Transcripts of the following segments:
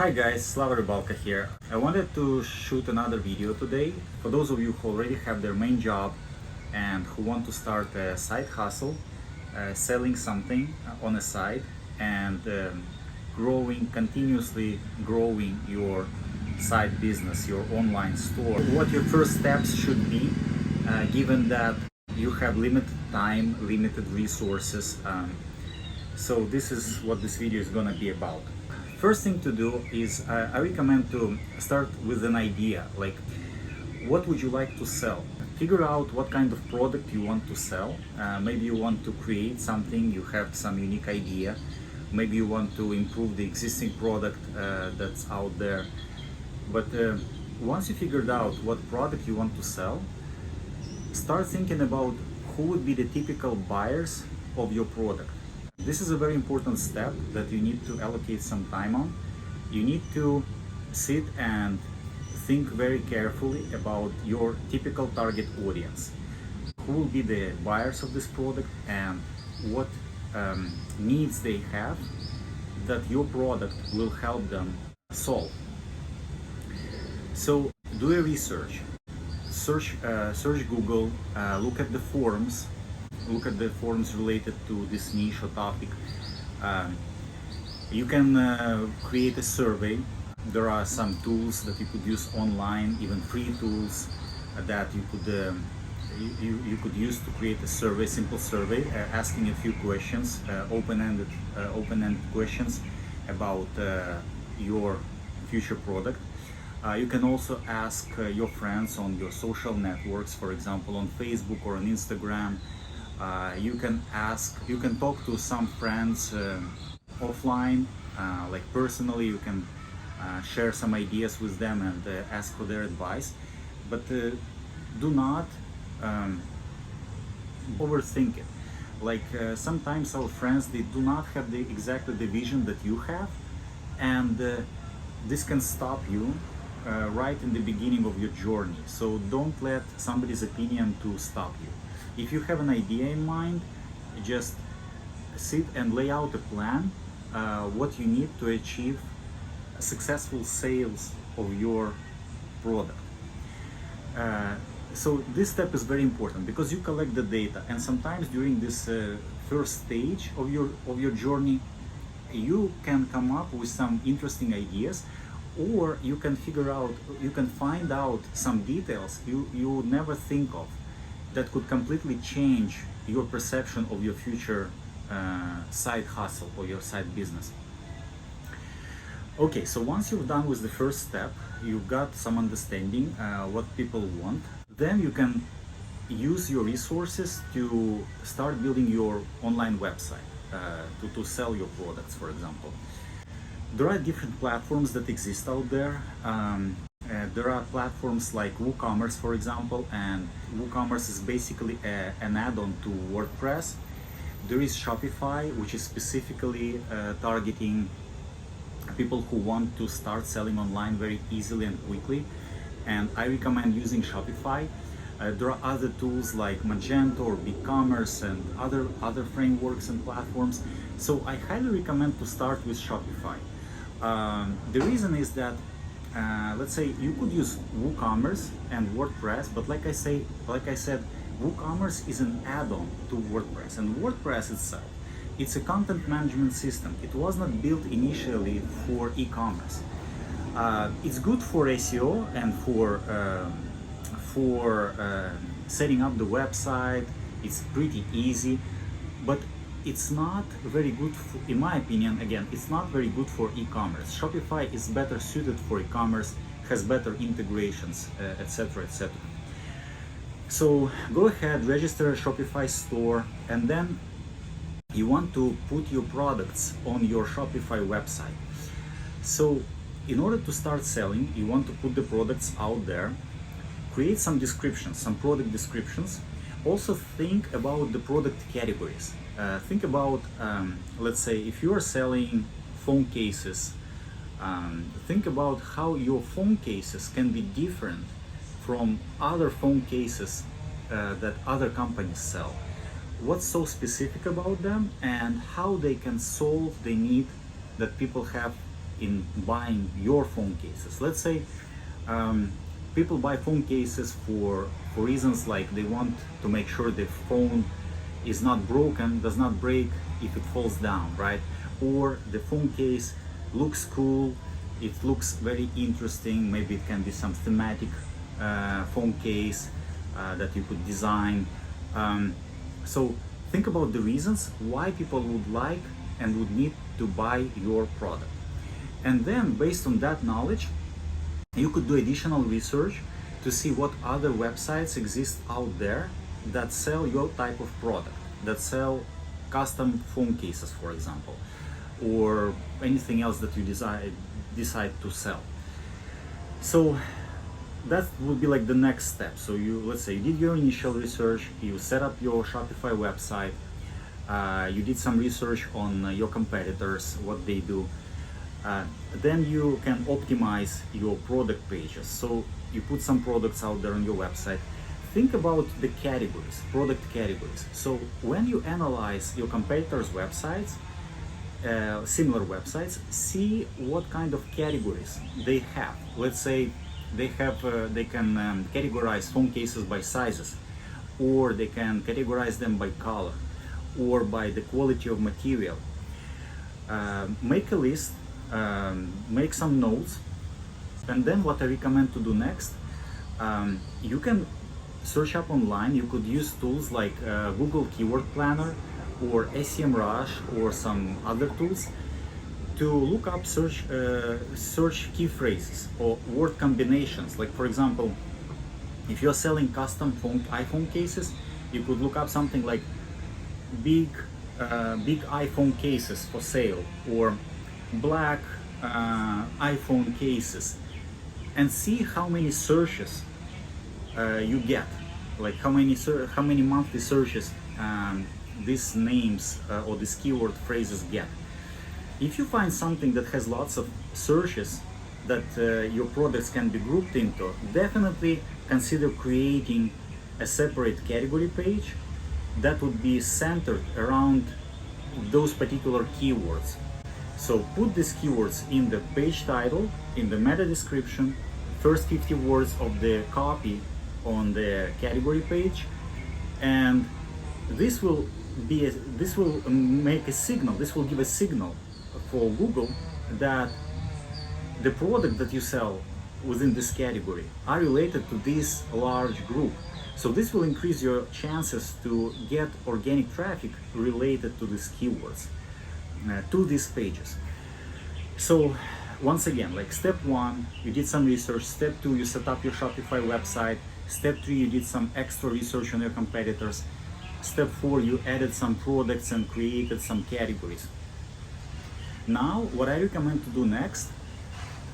Hi guys, Slava Rybalka here. I wanted to shoot another video today for those of you who already have their main job and who want to start a side hustle, selling something on a side and continuously growing your side business, your online store. What your first steps should be, given that you have limited time, limited resources. So this is what this video is gonna be about. First thing to do is I recommend to start with an idea, like what would you like to sell? Figure out what kind of product you want to sell. Maybe you want to create something, you have some unique idea. Maybe you want to improve the existing product that's out there. But once you figured out what product you want to sell, start thinking about who would be the typical buyers of your product. This is a very important step that you need to allocate some time on. You need to sit and think very carefully about your typical target audience. Who will be the buyers of this product and what needs they have that your product will help them solve. So do a research. Search Google, look at the forums. Look at the forums related to this niche or topic. You can create a survey. There are some tools that you could use online, even free tools that you could use to create a survey, simple survey, asking a few questions, open-ended questions about your future product. You can also ask your friends on your social networks, for example, on Facebook or on Instagram. You can talk to some friends offline, like personally. You can share some ideas with them and ask for their advice. But do not overthink it. Like sometimes our friends, they do not have exactly the vision that you have, and this can stop you right in the beginning of your journey. So don't let somebody's opinion to stop you. If you have an idea in mind, just sit and lay out a plan, what you need to achieve successful sales of your product. So this step is very important because you collect the data, and sometimes during this first stage of your journey, you can come up with some interesting ideas, or you can find out some details you would never think of, that could completely change your perception of your future side hustle or your side business. Okay, so once you're done with the first step, you've got some understanding what people want, then you can use your resources to start building your online website, to sell your products, for example. There are different platforms that exist out there. There are platforms like WooCommerce, for example, and WooCommerce is basically an add-on to WordPress. There is Shopify, which is specifically targeting people who want to start selling online very easily and quickly, and I recommend using Shopify. There are other tools like Magento or BigCommerce and other frameworks and platforms. So I highly recommend to start with Shopify. The reason is that let's say you could use WooCommerce and WordPress, but like I said, WooCommerce is an add-on to WordPress, and WordPress itself, it's a content management system. It was not built initially for e-commerce. It's good for SEO and for setting up the website. It's pretty easy, but it's not very good in my opinion. Again, it's not very good for e-commerce. Shopify is better suited for e-commerce, has better integrations, etc., etc. So go ahead, register a Shopify store, and then you want to put your products on your Shopify website. So in order to start selling, you want to put the products out there, create some descriptions, some product descriptions. Also think about the product categories. Think about, let's say, if you are selling phone cases, think about how your phone cases can be different from other phone cases that other companies sell. What's so specific about them and how they can solve the need that people have in buying your phone cases. Let's say people buy phone cases for reasons like they want to make sure the phone is not broken, does not break if it falls down, right? Or the phone case looks cool, it looks very interesting, maybe it can be some thematic phone case that you could design. So think about the reasons why people would like and would need to buy your product. And then based on that knowledge, you could do additional research to see what other websites exist out there that sell your type of product, that sell custom phone cases, for example, or anything else that you decide to sell. So that would be like the next step. So let's say you did your initial research, you set up your Shopify website, you did some research on your competitors, what they do. Then you can optimize your product pages. So you put some products out there on your website. Think about the categories, product categories. So when you analyze your competitors' websites, similar websites, see what kind of categories they have. Let's say they can categorize phone cases by sizes, or they can categorize them by color, or by the quality of material. Make a list, make some notes, and then what I recommend to do next, you can search up online. You could use tools like Google Keyword Planner or SEMrush or some other tools to look up search key phrases or word combinations. Like for example, if you're selling custom iPhone cases, you could look up something like big iPhone cases for sale, or black iPhone cases, and see how many searches you get, like how many monthly searches these names or these keyword phrases get. If you find something that has lots of searches that your products can be grouped into, definitely consider creating a separate category page that would be centered around those particular keywords. So put these keywords in the page title, in the meta description, first 50 words of the copy on the category page, and this will make a signal, this will give a signal for Google that the product that you sell within this category are related to this large group. So this will increase your chances to get organic traffic related to these keywords to these pages. So once again, like step 1, you did some research. Step 2, you set up your Shopify website. Step 3, you did some extra research on your competitors. Step 4, you added some products and created some categories. Now, what I recommend to do next,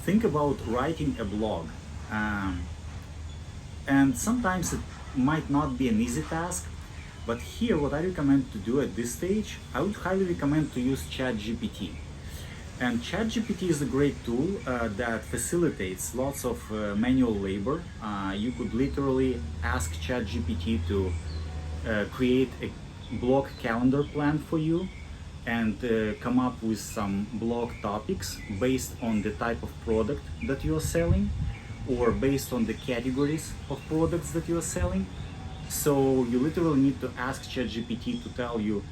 think about writing a blog. And sometimes it might not be an easy task, but here what I recommend to do at this stage, I would highly recommend to use ChatGPT. And ChatGPT is a great tool that facilitates lots of manual labor. You could literally ask ChatGPT to create a blog calendar plan for you and come up with some blog topics based on the type of product that you are selling, or based on the categories of products that you are selling. So you literally need to ask ChatGPT to tell you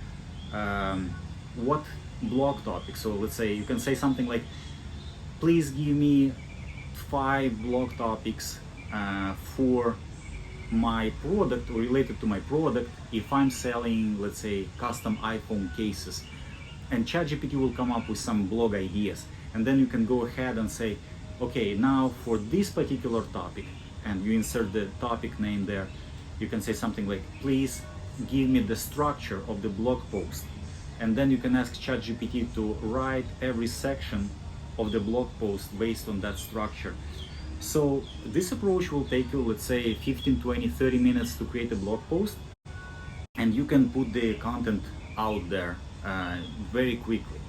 what blog topics. So let's say you can say something like, please give me 5 blog topics for my product or related to my product if I'm selling, let's say, custom iPhone cases. And ChatGPT will come up with some blog ideas, and then you can go ahead and say, okay, now for this particular topic, and you insert the topic name there. You can say something like, please give me the structure of the blog post. And then you can ask ChatGPT to write every section of the blog post based on that structure. So this approach will take you, let's say, 15, 20, 30 minutes to create a blog post, and you can put the content out there very quickly.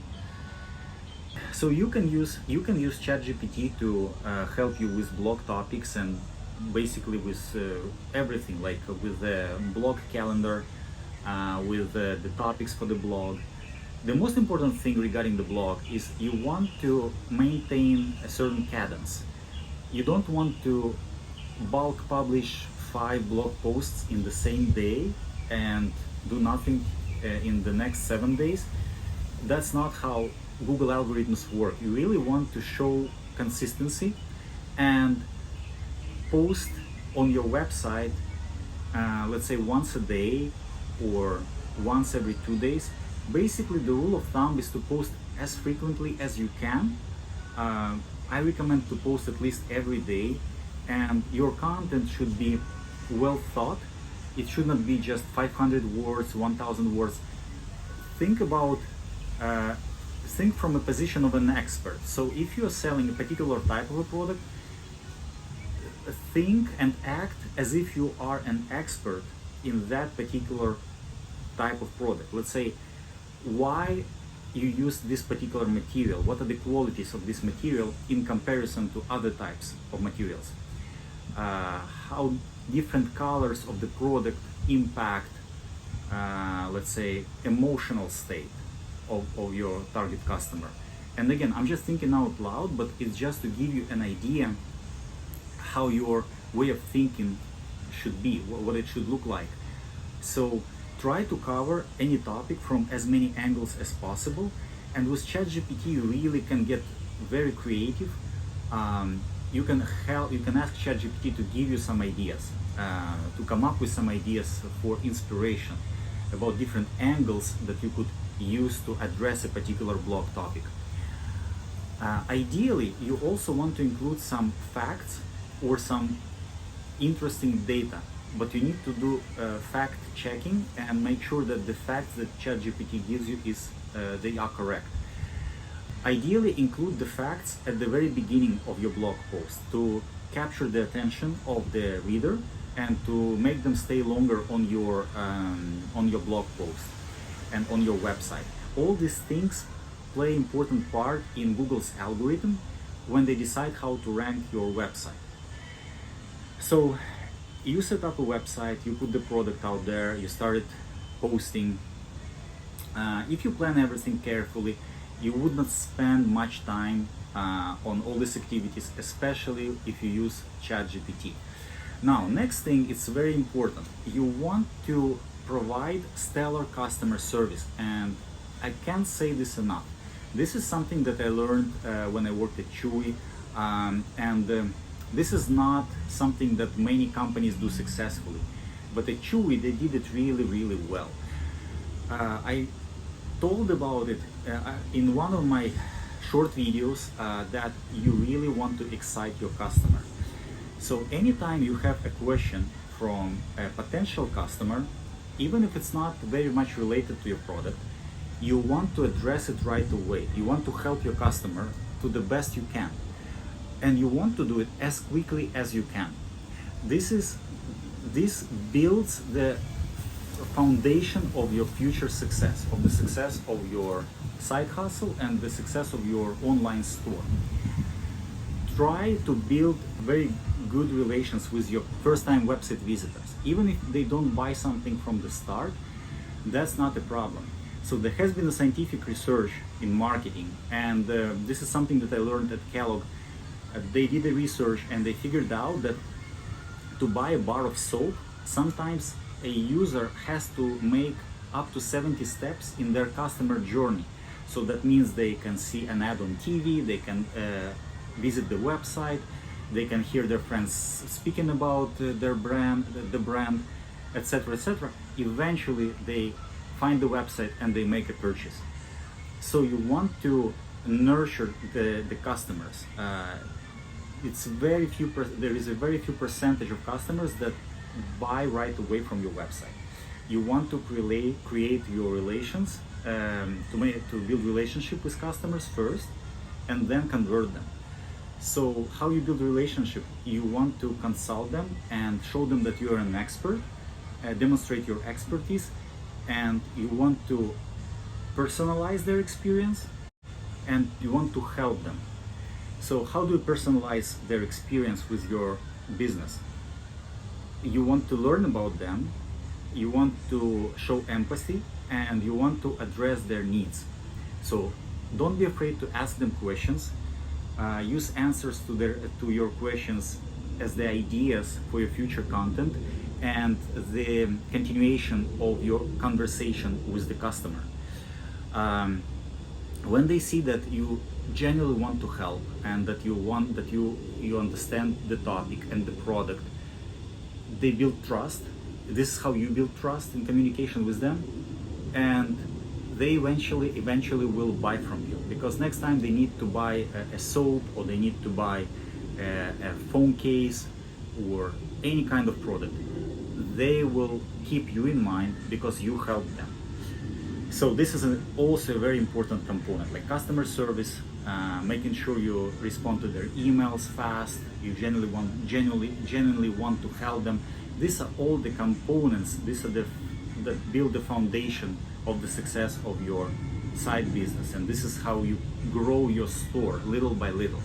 So you can use ChatGPT to help you with blog topics and basically with everything, like with the blog calendar, with the topics for the blog, The most important thing regarding the blog is you want to maintain a certain cadence. You don't want to bulk publish 5 blog posts in the same day and do nothing in the next 7 days. That's not how Google algorithms work. You really want to show consistency and post on your website, let's say once a day or once every 2 days. Basically, the rule of thumb is to post as frequently as you can. I recommend to post at least every day, and your content should be well thought. It should not be just 500 words, 1000 words. Think about, think from a position of an expert. So if you are selling a particular type of a product, think and act as if you are an expert in that particular type of product. Let's say, why you use this particular material, what are the qualities of this material in comparison to other types of materials, how different colors of the product impact, let's say, emotional state of your target customer. And again, I'm just thinking out loud, but it's just to give you an idea how your way of thinking should be, what it should look like. So try to cover any topic from as many angles as possible, and with ChatGPT you really can get very creative. You can ask ChatGPT to give you some ideas, to come up with some ideas for inspiration about different angles that you could use to address a particular blog topic. Ideally, you also want to include some facts or some interesting data, but you need to do fact checking and make sure that the facts that ChatGPT gives you they are correct. Ideally, include the facts at the very beginning of your blog post to capture the attention of the reader and to make them stay longer on your blog post and on your website. All these things play an important part in Google's algorithm when they decide how to rank your website. So you set up a website, you put the product out there, you started posting. If you plan everything carefully, you would not spend much time on all these activities, especially if you use ChatGPT. Now, next thing, it's very important. You want to provide stellar customer service, and I can't say this enough. This is something that I learned when I worked at Chewy, this is not something that many companies do successfully, but at Chewy they did it really, really well. I told about it in one of my short videos that you really want to excite your customer. So anytime you have a question from a potential customer, even if it's not very much related to your product, you want to address it right away. You want to help your customer to the best you can. And you want to do it as quickly as you can. This builds the foundation of your future success, of the success of your side hustle and the success of your online store. Try to build very good relations with your first-time website visitors. Even if they don't buy something from the start, that's not a problem. So there has been a scientific research in marketing, and this is something that I learned at Kellogg. They did a research and they figured out that to buy a bar of soap, sometimes a user has to make up to 70 steps in their customer journey. So that means they can see an ad on TV, they can visit the website, they can hear their friends speaking about their brand, the brand, etc., etc. Eventually they find the website and they make a purchase. So you want to nurture the customers. There is a very few percentage of customers that buy right away from your website. You want to create your relations, to build relationship with customers first, and then convert them. So how you build a relationship? You want to consult them and show them that you are an expert, demonstrate your expertise, and you want to personalize their experience, and you want to help them. So how do you personalize their experience with your business? You want to learn about them, you want to show empathy, and you want to address their needs. So don't be afraid to ask them questions. Use answers to your questions as the ideas for your future content and the continuation of your conversation with the customer. When they see that you genuinely want to help and that you understand the topic and the product, they build trust. This is how you build trust in communication with them, and they eventually will buy from you, because next time they need to buy a soap, or they need to buy a phone case or any kind of product, they will keep you in mind because you helped them. So this is also a very important component, like customer service, making sure you respond to their emails fast, you genuinely want to help them. These are all the components, that build the foundation of the success of your side business, and this is how you grow your store little by little.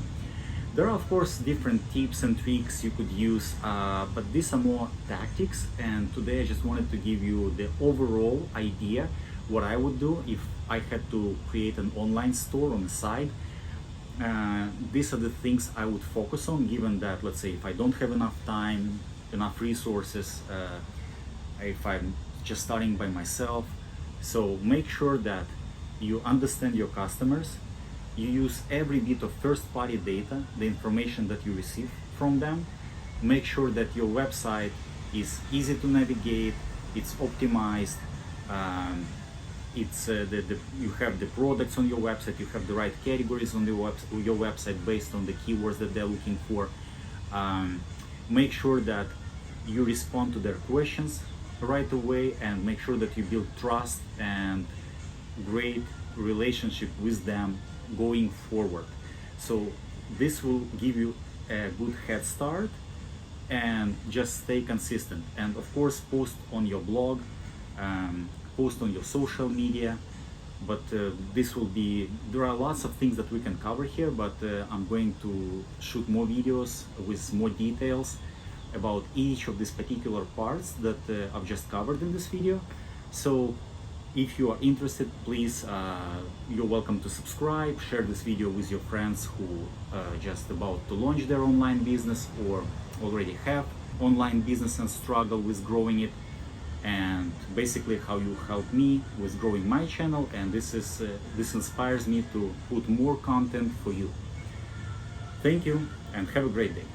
There are of course different tips and tricks you could use, but these are more tactics, and today I just wanted to give you the overall idea what I would do if I had to create an online store on the side. These are the things I would focus on, given that, let's say, if I don't have enough time, enough resources, if I'm just starting by myself. So make sure that you understand your customers, you use every bit of first-party data, the information that you receive from them. Make sure that your website is easy to navigate, it's optimized, you have the products on your website, you have the right categories on your website based on the keywords that they're looking for. Make sure that you respond to their questions right away, and make sure that you build trust and great relationship with them going forward. So this will give you a good head start, and just stay consistent, and of course post on your blog, post on your social media. But there are lots of things that we can cover here, but I'm going to shoot more videos with more details about each of these particular parts that I've just covered in this video. So if you are interested, please, you're welcome to subscribe, share this video with your friends who are just about to launch their online business or already have online business and struggle with growing it, and basically how you help me with growing my channel. And this inspires me to put more content for you. Thank you and have a great day.